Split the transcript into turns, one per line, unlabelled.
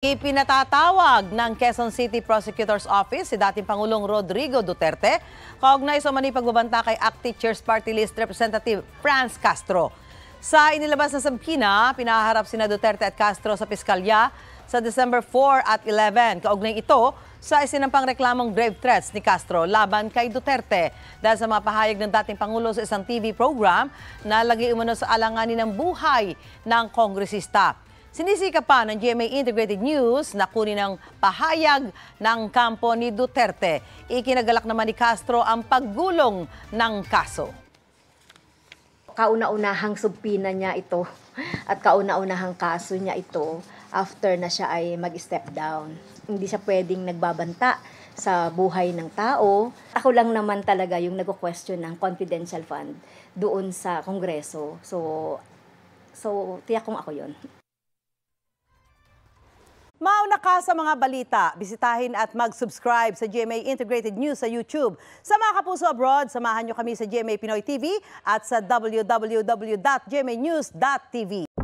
Ipinatatawag ng Quezon City Prosecutor's Office si dating Pangulong Rodrigo Duterte kaugnay sa umano'y pagbabanta kay ACT Teachers Party List Representative Franz Castro. Sa inilabas na subpoena, pinaharap sina Duterte at Castro sa piskalya sa December 4 at 11. Kaugnay ito sa isinampang reklamong grave threats ni Castro laban kay Duterte dahil sa mga pahayag ng dating Pangulo sa isang TV program na lagi umano sa alanganin ng buhay ng kongresista. Sinisika pa ng GMA Integrated News na kunin ang pahayag ng kampo ni Duterte. Ikinagalak naman ni Castro ang paggulong ng kaso.
Kauna-unahang subpina niya ito at kauna-unahang kaso niya ito after na siya ay mag-step down. Hindi siya pwedeng nagbabanta sa buhay ng tao. Ako lang naman talaga yung nag-question ng confidential fund doon sa Kongreso. So tiyak kong ako yon.
Mauna ka sa mga balita, bisitahin at mag-subscribe sa GMA Integrated News sa YouTube. Sa mga kapuso abroad, samahan nyo kami sa GMA Pinoy TV at sa www.gmanews.tv.